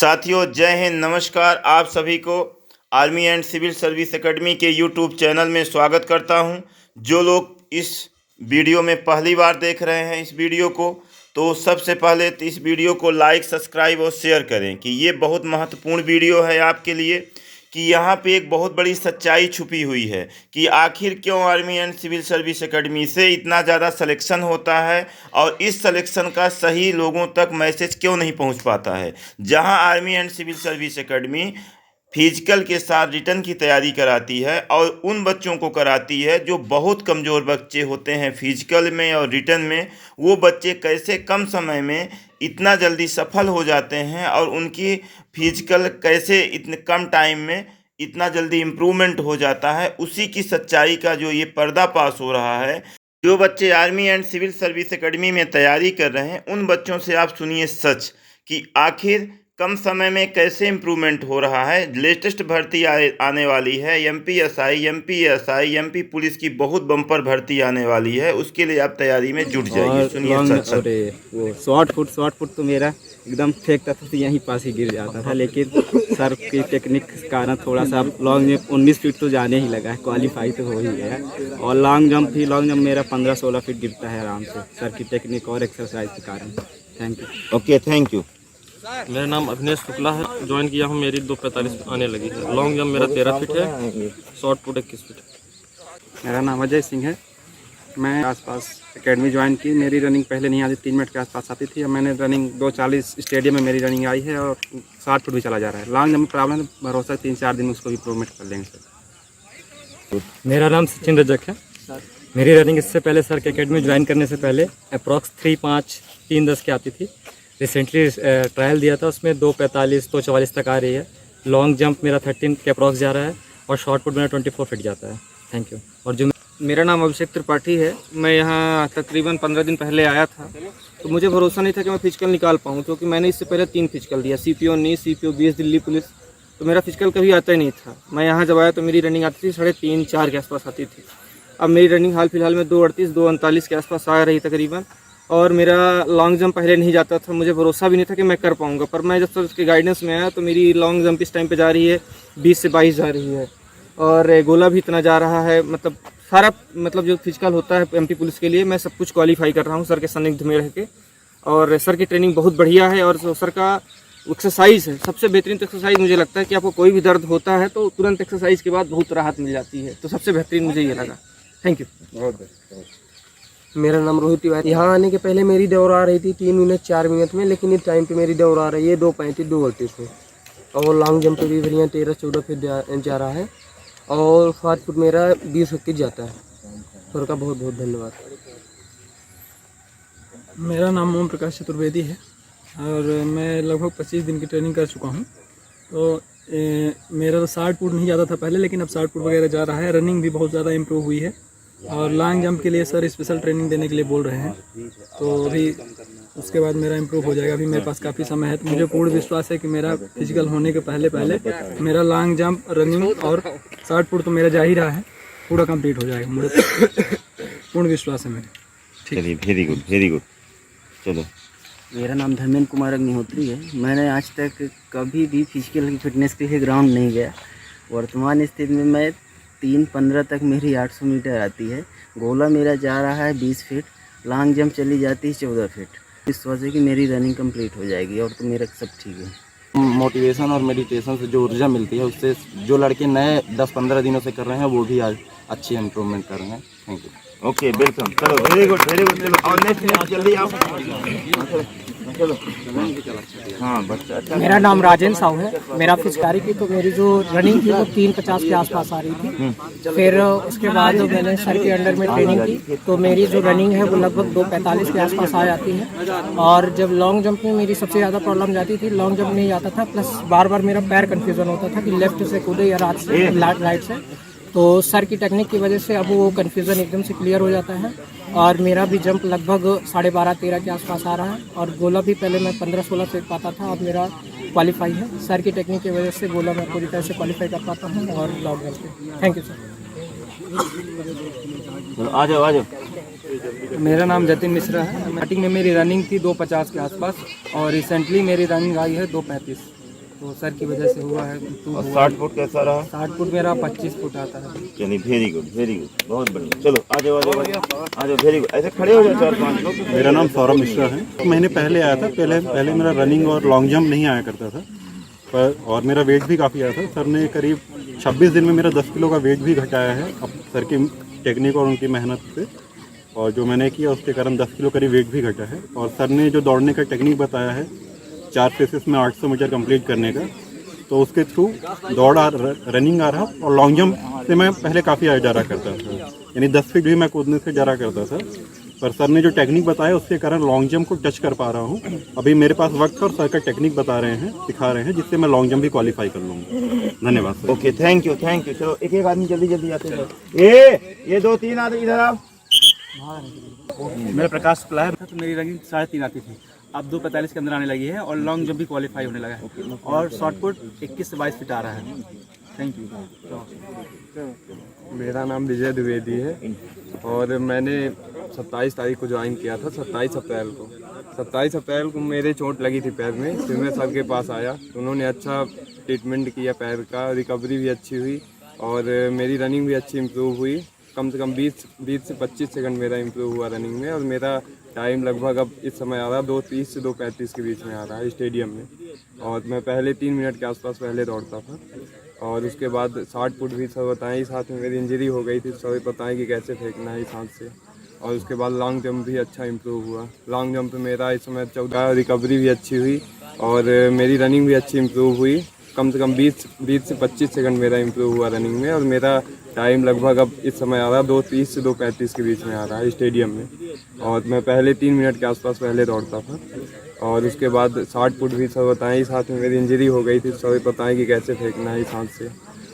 साथियों, जय हिंद, नमस्कार। आप सभी को army and civil service academy के यूट्यूब चैनल में स्वागत करता हूं। जो लोग इस वीडियो में पहली बार देख रहे हैं इस वीडियो को, तो सबसे पहले तो इस वीडियो को लाइक, सब्सक्राइब और शेयर करें कि ये बहुत महत्वपूर्ण वीडियो है आपके लिए, कि यहाँ पे एक बहुत बड़ी सच्चाई छुपी हुई है कि आखिर क्यों army and civil service academy से इतना ज़्यादा सिलेक्शन होता है और इस सिलेक्शन का सही लोगों तक मैसेज क्यों नहीं पहुँच पाता है। जहाँ army and civil service academy physical के साथ रिटर्न की तैयारी कराती है और उन बच्चों को कराती है जो बहुत कमज़ोर बच्चे होते हैं फिजिकल में और रिटर्न में, वो बच्चे कैसे कम समय में इतना जल्दी सफल हो जाते हैं और उनकी फिजिकल कैसे इतने कम टाइम में इतना जल्दी इम्प्रूवमेंट हो जाता है, उसी की सच्चाई का जो ये पर्दाफाश हो रहा है। जो बच्चे army and civil service academy में तैयारी कर रहे हैं उन बच्चों से आप सुनिए सच कि आखिर कम समय में कैसे इम्प्रूवमेंट हो रहा है। लेटेस्ट भर्ती आने वाली है, एमपीएसआई, एमपीएसआई, एमपी पुलिस की बहुत बम्पर भर्ती आने वाली है, उसके लिए आप तैयारी में जुट जाइए। सुनिए सच। अरे वो शॉर्ट पुट तो मेरा एकदम फेंकता था तो यहीं पास ही गिर जाता था, लेकिन सर की टेक्निक के कारण थोड़ा सा लॉन्ग में 19 फीट तो जाने ही लगा है, क्वालिफाई तो हो ही गया। और लॉन्ग जंप मेरा 15-16 फीट गिरता है आराम से, सर की टेक्निक और एक्सरसाइज के कारण। Thank you. Okay, thank you. मेरा नाम अभिनेश शुक्ला है। ज्वाइन किया हूँ, मेरी 2:45 आने लगी है। लॉन्ग जंप मेरा 13 फीट है, शॉर्ट पुट 21 फीट है। मेरा नाम अजय सिंह है। मैं आसपास एकेडमी ज्वाइन की। मेरी रनिंग पहले नहीं आती, 3 मिनट के आसपास आती थी। अब मैंने रनिंग 2:40 स्टेडियम में मेरी रनिंग आई है और 60 फुट भी चला जा रहा है। लॉन्ग जंप में प्रॉब्लम है, भरोसा 3-4 दिन में उसको भी इम्प्रूवमेंट कर लेंगे सर। मेरा नाम सचिन रजक है। मेरी रनिंग इससे पहले सर के एकेडमी ज्वाइन करने से पहले अप्रॉक्स 3:05-3:10 की आती थी। रिसेंटली ट्रायल दिया था, उसमें 2:45 2:44 तक आ रही है। लॉन्ग जंप मेरा 13 के अप्रॉक्स जा रहा है और शॉर्ट पुट मेरा 24 फीट जाता है। Thank you. और जो मेरा नाम अभिषेक त्रिपाठी है। मैं यहाँ तकरीबन 15 दिन पहले आया था, तो मुझे भरोसा नहीं था कि मैं फिजिकल निकाल पाऊँ, क्योंकि मैंने इससे पहले 3 फिजिकल दिया, CPO नी, CPO BS दिल्ली पुलिस, तो मेरा फिजिकल कभी आता ही नहीं था। मैं यहाँ जब आया तो मेरी रनिंग आती थी 3:30-4 के आसपास आती थी। अब मेरी रनिंग हाल फिलहाल में 2:38 2:39 के आसपास आ रही तकरीबन। और मेरा लॉन्ग जंप पहले नहीं जाता था, मुझे भरोसा भी नहीं था कि मैं कर पाऊँगा, पर मैं जब तक उसके गाइडेंस में आया तो मेरी लॉन्ग जंप इस टाइम पे जा रही है 20 से 22 जा रही है, और गोला भी इतना जा रहा है। मतलब सारा जो फिजिकल होता है एमपी पुलिस के लिए, मैं सब कुछ क्वालिफाई कर रहा हूँ सर के सानिध्य में रह के। और सर की ट्रेनिंग बहुत बढ़िया है, और सर का एक्सरसाइज है सबसे बेहतरीन। तो एक्सरसाइज मुझे लगता है कि आपको कोई भी दर्द होता है तो तुरंत एक्सरसाइज के बाद बहुत राहत मिल जाती है, तो सबसे बेहतरीन मुझे ये लगा। Thank you. मेरा नाम रोहित तिवारी। यहाँ आने के पहले मेरी दौड़ आ रही थी 3 मिनट 4 मिनट में, लेकिन इस टाइम पे मेरी दौड़ आ रही है 2:35 2:38 में। और लॉन्ग जंप पे भी बढ़िया 13-14 फीट जा रहा है, और शॉर्ट पुट मेरा 20 फीट जाता है। सर का बहुत बहुत धन्यवाद। मेरा नाम ओम प्रकाश चतुर्वेदी है और मैं लगभग 25 दिन की ट्रेनिंग कर चुका हूँ। तो मेरा तो 60 फुट नहीं जाता था पहले, लेकिन अब 60 फुट वगैरह जा रहा है। रनिंग भी बहुत ज़्यादा इम्प्रूव हुई है, और लॉन्ग जंप के लिए सर स्पेशल ट्रेनिंग देने के लिए बोल रहे हैं, तो अभी उसके बाद मेरा इम्प्रूव हो जाएगा। अभी मेरे पास काफ़ी समय है, तो मुझे पूर्ण विश्वास है कि मेरा फिजिकल होने के पहले मेरा लॉन्ग जंप, रनिंग और 60 फुट तो मेरा जा ही रहा है, पूरा कंप्लीट हो जाएगा। मुझे पूर्ण विश्वास है मेरे। चलिए, वेरी गुड, वेरी गुड। चलो। मेरा नाम धर्मेंद्र कुमार अग्निहोत्री है। मैंने आज तक कभी भी फिजिकल की फिटनेस के लिए ग्राउंड नहीं गया। वर्तमान स्थिति में मैं 3:15 तक मेरी 800 मीटर आती है। गोला मेरा जा रहा है 20 फीट, लॉन्ग जंप चली जाती है 14 फीट। विश्वास है कि मेरी रनिंग कंप्लीट हो जाएगी, और तो मेरा सब ठीक है। मोटिवेशन और मेडिटेशन से जो ऊर्जा मिलती है, उससे जो लड़के नए 10-15 दिनों से कर रहे हैं वो भी आज अच्छी इम्प्रूवमेंट कर रहे हैं। Thank you. Okay, welcome. चलो, वेरी गुड, वेरी गुड। चलो, और नेक्स्ट जल्दी आओ। चलो। हाँ, बच्चा अच्छा। मेरा नाम राजेंद्र साहू है। मेरा फिजिकारी की तो मेरी जो रनिंग थी वो 3:50 के आसपास आ रही थी। फिर उसके बाद मैंने सर के अंडर में ट्रेनिंग की, तो मेरी जो रनिंग है वो लगभग 2:45 के आसपास आ जाती है। और जब लॉन्ग जंप में मेरी सबसे ज़्यादा प्रॉब्लम जाती थी, लॉन्ग जंप नहीं आता था, प्लस बार बार मेरा पैर कन्फ्यूज़न होता था कि लेफ्ट से कूदे या राइट से। तो सर की टेक्निक की वजह से अब वो कन्फ्यूज़न एकदम से क्लियर हो जाता है, और मेरा भी जंप लगभग 12.5-13 के आसपास आ रहा है। और गोला भी पहले मैं 15-16 फेंक पाता था, अब मेरा क्वालिफाई है। सर की टेक्निक की वजह से गोला मैं पूरी तरह से क्वालिफाई कर पाता हूँ, और लॉन्ग जंप पे। Thank you sir. आ जाओ, आ जाओ। मेरा नाम जतिन मिश्रा है। स्टार्टिंग में मेरी रनिंग थी 2:50 के आसपास, और रिसेंटली मेरी रनिंग आई है 2:35। तो सर की वजह से हुआ है। और 60 फुट कैसा रहा? 60 फुट मेरा 25 फुट आता है। चलिए वेरी गुड, बहुत बढ़िया। चलो आ जाओ आ जाओ, वेरी गुड। ऐसे खड़े हो जाओ 4-5 लोग। मेरा नाम सौरभ मिश्रा है। महीने पहले आया था। पहले मेरा रनिंग और लॉन्ग जंप नहीं आया करता था, पर और मेरा वेट भी काफ़ी आया था। सर ने करीब 26 दिन में मेरा 10 किलो का वेट भी घटाया है, अब सर की टेक्निक और उनकी मेहनत से। और जो मैंने किया उसके कारण 10 किलो करीब वेट भी घटा है। और सर ने जो दौड़ने का टेक्निक बताया है 4 फेसेस में 800 मीटर कंप्लीट करने का, तो उसके थ्रू रनिंग आ रहा। और लॉन्ग जंप से मैं पहले काफ़ी आगे जा रहा करता था, यानी 10 फीट भी मैं कूदने से जा रहा करता था। पर सर ने जो टेक्निक बताया उसके कारण लॉन्ग जंप को टच कर पा रहा हूँ। अभी मेरे पास वक्त है और सर का टेक्निक बता रहे हैं, सिखा रहे हैं, जिससे मैं लॉन्ग जंप भी क्वालिफाई कर लूँगा। धन्यवाद सर। Okay, thank you. चलो एक आदमी जल्दी आते हैं। ये 2-3 आदमी इधर आओ। मेरा प्रकाश शुक्ला है। तो मेरी रनिंग 3.5 आती थी, अब 2:45 के अंदर आने लगी है और लॉन्ग जंप भी क्वालिफाई होने लगा है। और शॉर्ट पुट 21 से 22 फीट आ रहा है। Thank you. मेरा नाम विजय द्विवेदी है और मैंने 27 तारीख को ज्वाइन किया था। 27 अप्रैल को मेरे चोट लगी थी पैर में। फिर मैं सर के पास आया, उन्होंने अच्छा ट्रीटमेंट किया, पैर का रिकवरी भी अच्छी हुई और मेरी रनिंग भी अच्छी इम्प्रूव हुई। कम से कम 20 से 25 सेकंड मेरा इम्प्रूव हुआ रनिंग में। और मेरा टाइम लगभग अब इस समय आ रहा है 2:30 से 2:35 के बीच में आ रहा है स्टेडियम में। और मैं पहले 3 मिनट के आसपास पहले दौड़ता था। और उसके बाद 60 फुट भी सर बताएं, इस हाथ में मेरी इंजरी हो गई थी, सर बताएं कि कैसे फेंकना है इस हाथ से। और उसके बाद लॉन्ग जंप भी अच्छा इम्प्रूव हुआ। लॉन्ग जंप मेरा इस समय 14, रिकवरी भी अच्छी हुई और मेरी रनिंग भी अच्छी इम्प्रूव हुई। कम से कम 20 से 25 सेकंड मेरा इम्प्रूव हुआ रनिंग में। और मेरा टाइम लगभग अब इस समय आ रहा है 2:30 से 2:35 के बीच में आ रहा है स्टेडियम में। और मैं पहले 3 मिनट के आसपास पहले दौड़ता था। और उसके बाद 60 फुट भी सर बताएं, इस हाथ में मेरी इंजरी हो गई थी, सर बताएं कि कैसे फेंकना है इस हाथ से।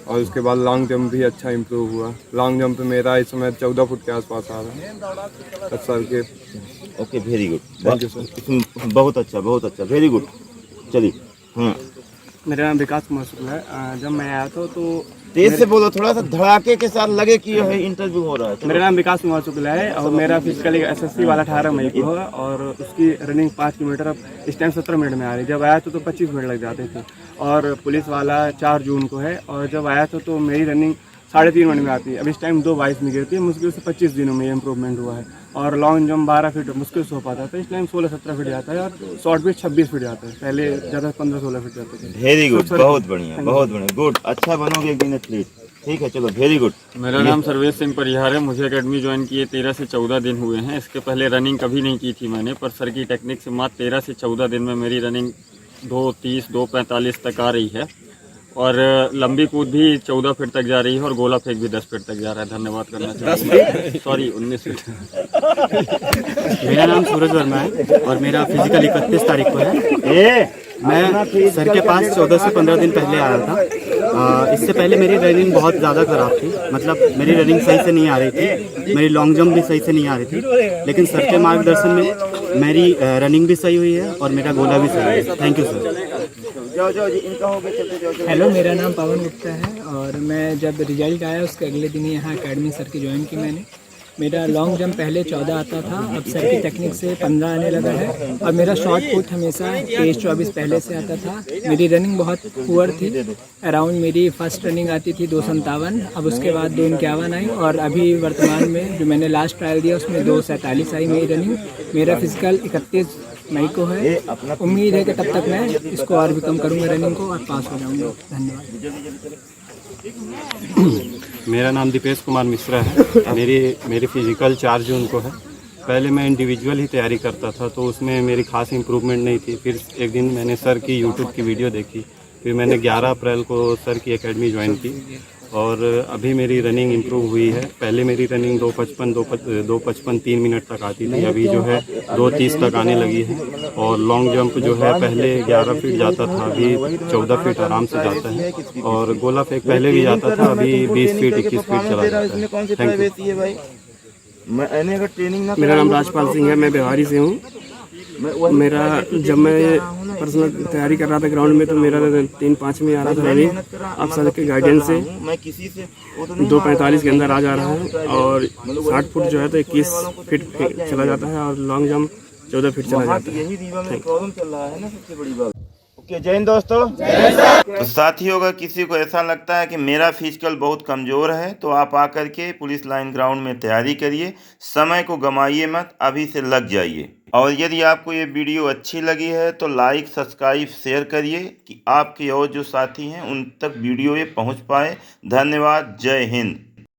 और उसके बाद लॉन्ग जंप भी अच्छा इम्प्रूव हुआ। लॉन्ग जंप मेरा इस समय 14 फुट के आसपास आ रहा है सर के। Okay, very good, thank you sir. बहुत अच्छा, वेरी गुड। चलिए। हाँ, मेरा नाम विकास कुमार शुक्ला है। जब मैं आया था तो तेज से बोलो, थोड़ा सा धड़ाके के साथ लगे कि यह इंटरव्यू हो रहा है। मेरा नाम विकास कुमार शुक्ला है और मेरा फिजिकल SSC वाला 18 मई को है। और उसकी रनिंग 5 किलोमीटर अब इस टाइम 17 मिनट में आ रही है। जब आया था तो 25 मिनट लग जाते थे। और पुलिस वाला 4 जून को है। और जब आया था तो मेरी रनिंग 3.5 मिनट में आती है। अब इस टाइम 2:22 में गिरती है। मुश्किल से 25 दिनों में इम्प्रूवमेंट हुआ है। और लॉन्ग जंप 12 फीट मुश्किल से हो पाता था, इस टाइम 16-17 फीट जाता है। और शॉर्ट फीट 26 फीट जाता है, पहले ज़्यादा 15-16 फीट जाते थे। वेरी गुड, बहुत बढ़िया, गुड। अच्छा बनोगे एक दिन एथलीट। ठीक है, चलो वेरी गुड। मेरा नाम सर्वेश सिंह परिहार है। मुझे एकेडमी ज्वाइन किए 13 से 14 दिन हुए हैं। इसके पहले रनिंग कभी नहीं की थी मैंने, पर सर की टेक्निक से मात्र 13 से 14 दिन में मेरी रनिंग 2:30, 2:45 तक आ रही है। और लंबी कूद भी 14 फीट तक जा रही है और गोला फेंक भी 10 फीट तक जा रहा है। धन्यवाद करना चाहिए। Sorry, 19 feet. मेरा नाम सूरज वर्मा है और मेरा फिजिकल 31 तारीख को है। मैं सर के पास 14 से 15 दिन पहले आया था। इससे पहले मेरी रनिंग बहुत ज़्यादा ख़राब थी, मतलब मेरी रनिंग सही से नहीं आ रही थी, मेरी लॉन्ग जंप भी सही से नहीं आ रही थी। लेकिन सर के मार्गदर्शन में मेरी रनिंग भी सही हुई है और मेरा गोला भी सही है। Thank you sir. हेलो, मेरा नाम पवन गुप्ता है और मैं जब रिजल्ट आया उसके अगले दिन ही यहाँ एकेडमी सर की ज्वाइन की मैंने। मेरा लॉन्ग जंप पहले 14 आता था, अब सर की टेक्निक से 15 आने लगा है। और मेरा शॉर्ट पुट हमेशा 23-24 पहले से आता था। मेरी रनिंग बहुत पुअर थी। अराउंड मेरी फर्स्ट रनिंग आती थी 2:57, अब उसके बाद 2:51 आई। और अभी वर्तमान में जो मैंने लास्ट ट्रायल दिया उसमें 2:47 आई मेरी रनिंग। मेरा फिजिकल 31 मई को है। उम्मीद है कि तब तक मैं इसको और भी कम करूँगा रनिंग को और पास हो जाऊँगा। धन्यवाद। मेरा नाम दीपेश कुमार मिश्रा है। मेरी फिजिकल 4 जून को है। पहले मैं इंडिविजुअल ही तैयारी करता था तो उसमें मेरी खास इम्प्रूवमेंट नहीं थी। फिर एक दिन मैंने सर की यूट्यूब की वीडियो देखी, फिर मैंने 11 अप्रैल को सर की एकेडमी ज्वाइन की और अभी मेरी रनिंग इम्प्रूव हुई है। पहले मेरी रनिंग 2:55 3 मिनट तक आती थी, अभी जो है 2:30 तक आने लगी है। और लॉन्ग जंप जो है पहले 11 फीट जाता था, अभी 14 फीट आराम से जाता है। और गोला फेंक पहले भी जाता था, अभी 20 फीट 21 फीट चला जाता है। Thank you. मेरा नाम राजपाल सिंह है, मैं बिहारी से हूँ। मेरा जब मैं पर्सनल तैयारी कर रहा था ग्राउंड में तो मेरा 3:05 में आ रहा था रनिंग। अब सर के गाइडेंस से 2:45 के अंदर आ जा रहा है। और 60 फुट जो है तो 21 फीट चला जाता है और लॉन्ग जंप 14 फीट चला जाता है। ओके, जय हिंद दोस्तों। तो साथियों, अगर किसी को ऐसा लगता है कि मेरा फिजिकल बहुत कमज़ोर है तो आप आकर के पुलिस लाइन ग्राउंड में तैयारी करिए, समय को गंवाइए मत, अभी से लग जाइए। और यदि आपको ये वीडियो अच्छी लगी है तो लाइक, सब्सक्राइब, शेयर करिए कि आपके और जो साथी हैं उन तक वीडियो ये पहुंच पाए। धन्यवाद। जय हिंद।